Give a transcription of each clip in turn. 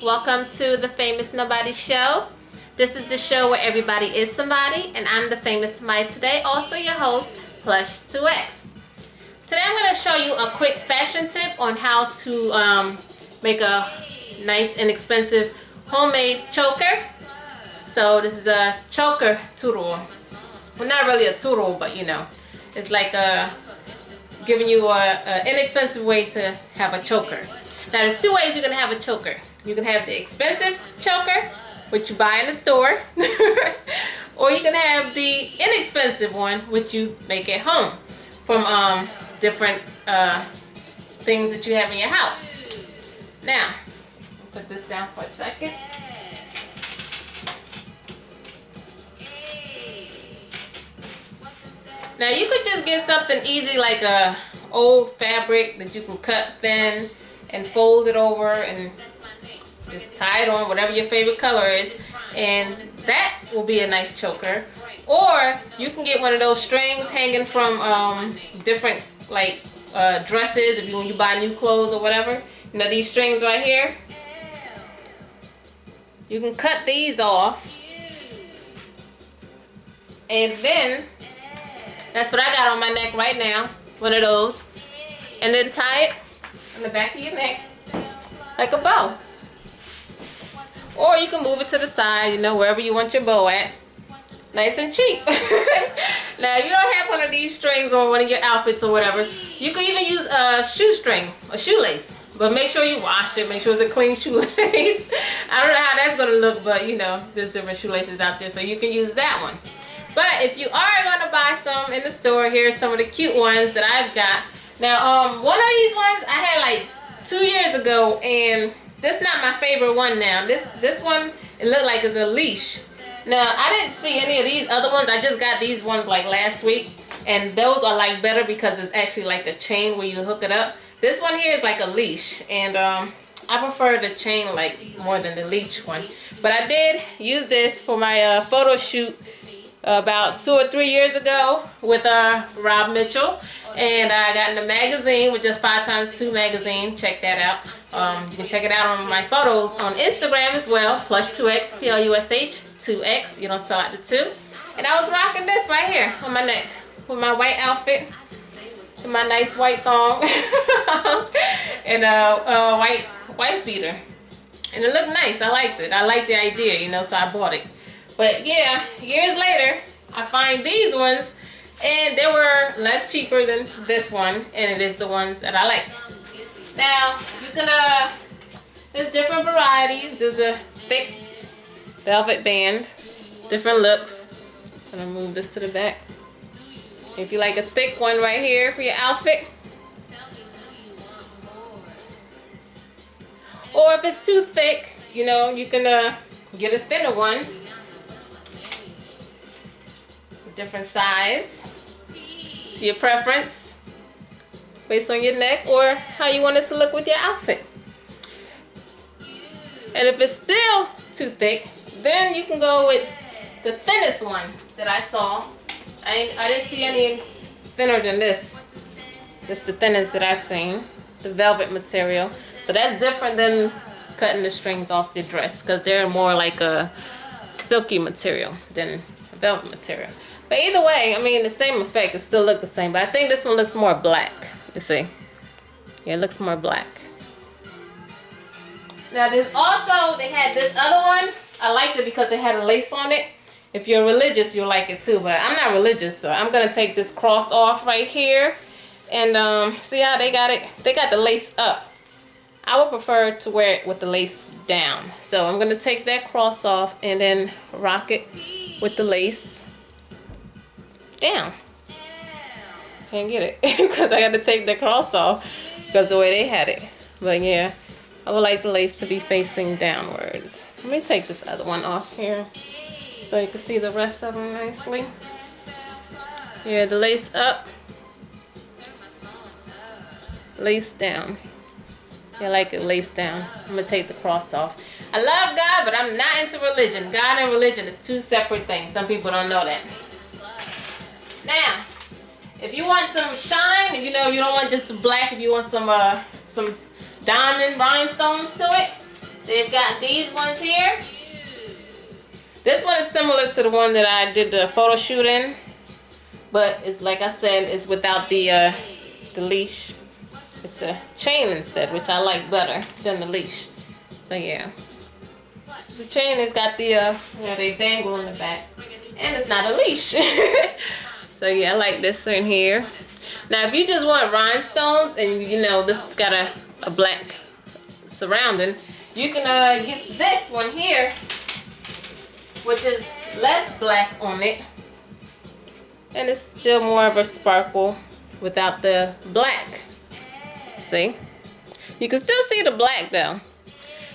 Welcome to the Famous Nobody Show. This is the show where everybody is somebody, and I'm the famous somebody today, also your host, Plush2X. Today I'm going to show you a quick fashion tip on how to make a nice inexpensive homemade choker. So this is a choker tool. Well, not really a tool, but you know, it's like giving you an inexpensive way to have a choker. Now there's two ways you can have a choker. You can have the expensive choker, which you buy in the store, or you can have the inexpensive one, which you make at home from different things that you have in your house. Now, I'll put this down for a second. Now you could just get something easy like a old fabric that you can cut thin and fold it over and just tie it on, whatever your favorite color is, and that will be a nice choker. Or you can get one of those strings hanging from different like dresses when you buy new clothes or whatever. You know, these strings right here, you can cut these off, and then that's what I got on my neck right now, one of those, and then tie it on the back of your neck like a bow. Or you can move it to the side, you know, wherever you want your bow at. Nice and cheap. Now, if you don't have one of these strings on one of your outfits or whatever, you can even use a shoestring, a shoelace. But make sure you wash it, make sure it's a clean shoelace. I don't know how that's going to look, but you know, there's different shoelaces out there, so you can use that one. But if you are going to buy some in the store, here's some of the cute ones that I've got. Now, one of these ones I had like 2 years ago, and this is not my favorite one now. This one, it looked like it's a leash. Now, I didn't see any of these other ones. I just got these ones like last week, and those are like better because it's actually like a chain where you hook it up. This one here is like a leash, and I prefer the chain like more than the leash one. But I did use this for my photo shoot about 2 or 3 years ago with Rob Mitchell, and I got in the magazine, which is 5x2 magazine. Check that out. You can check it out on my photos on Instagram as well, Plush2X, Plush2X. You don't spell out the 2. And I was rocking this right here on my neck with my white outfit, and my nice white thong, and a white beater, and it looked nice. I liked it. I liked the idea, you know, so I bought it. But yeah, years later, I find these ones, and they were less cheaper than this one, and it is the ones that I like. Now, you can, there's different varieties. There's a thick velvet band, different looks. I'm gonna move this to the back. If you like a thick one right here for your outfit, or if it's too thick, you know, you can get a thinner one. Different size to your preference based on your neck or how you want it to look with your outfit. And if it's still too thick, then you can go with the thinnest one that I saw. I didn't see any thinner than this. This is the thinnest that I've seen, the velvet material. So that's different than cutting the strings off your dress, because they're more like a silky material than a velvet material. But either way, I mean, the same effect. It still look the same. But I think this one looks more black. You see? Yeah, it looks more black. Now, there's also, they had this other one. I liked it because it had a lace on it. If you're religious, you'll like it too. But I'm not religious, so I'm going to take this cross off right here. And see how they got it? They got the lace up. I would prefer to wear it with the lace down. So I'm going to take that cross off and then rock it with the lace down. Can't get it because I got to take the cross off because the way they had it. But yeah, I would like the lace to be facing downwards. Let me take this other one off here so you can see the rest of them nicely. Yeah, the lace up, lace down. Yeah, I like it lace down. I'm gonna take the cross off. I love God, but I'm not into religion. God and religion is two separate things. Some people don't know that. Now, if you want some shine, if you know you don't want just black, if you want some diamond rhinestones to it, They've got these ones here. This one is similar to the one that I did the photo shoot in, but it's like I said, it's without the leash. It's a chain instead, which I like better than the leash. So yeah, the chain has got the they dangle in the back, and it's not a leash. So yeah, I like this one here. Now, if you just want rhinestones and you know this has got a black surrounding, you can get this one here, which is less black on it, and it's still more of a sparkle without the black. See? You can still see the black though.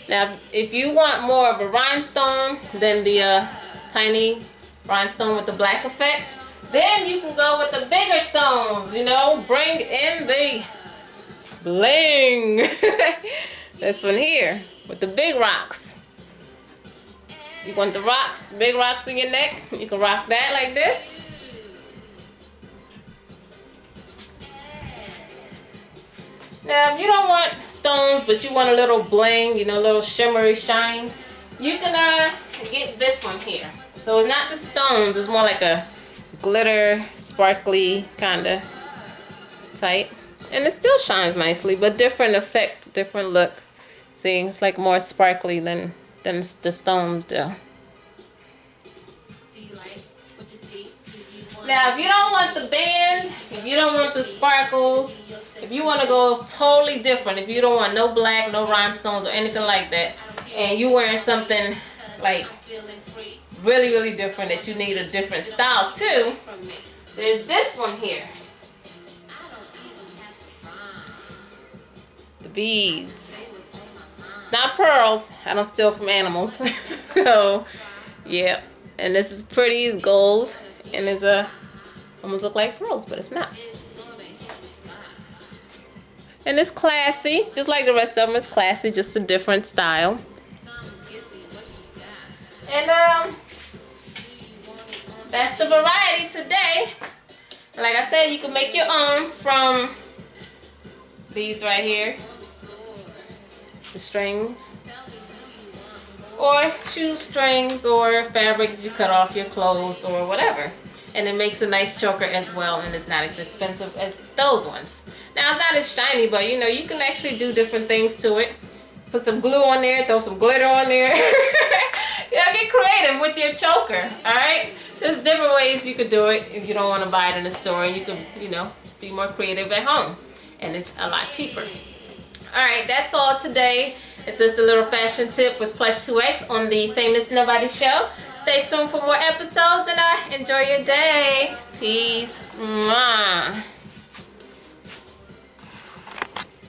Now, if you want more of a rhinestone than the tiny rhinestone with the black effect, then you can go with the bigger stones, you know, bring in the bling. This one here with the big rocks. You want the rocks, the big rocks in your neck, you can rock that like this. Now, if you don't want stones, but you want a little bling, you know, a little shimmery shine, you can get this one here. So it's not the stones, it's more like a glitter, sparkly kind of type. And it still shines nicely, but different effect, different look. See, it's like more sparkly than the stones do. Do you like what you see? Now, if you don't want the band, if you don't want the sparkles, if you want to go totally different, if you don't want no black, no rhinestones or anything like that, and you wearing something like really, really different that you need a different style too, there's this one here. The beads. It's not pearls. I don't steal from animals. So, yeah. And this is pretty. It's gold. And it's almost look like pearls, but it's not. And it's classy. Just like the rest of them, it's classy. Just a different style. And, that's the variety today. Like I said, you can make your own from these right here. The strings. Or shoestrings or fabric you cut off your clothes or whatever. And it makes a nice choker as well, and it's not as expensive as those ones. Now, it's not as shiny, but you know, you can actually do different things to it. Put some glue on there, throw some glitter on there. You know, get creative with your choker, alright? There's different ways you could do it if you don't want to buy it in the store. You can, you know, be more creative at home. And it's a lot cheaper. Alright, that's all today. It's just a little fashion tip with Plush 2X on the Famous Nobody Show. Stay tuned for more episodes and enjoy your day. Peace. Mwah.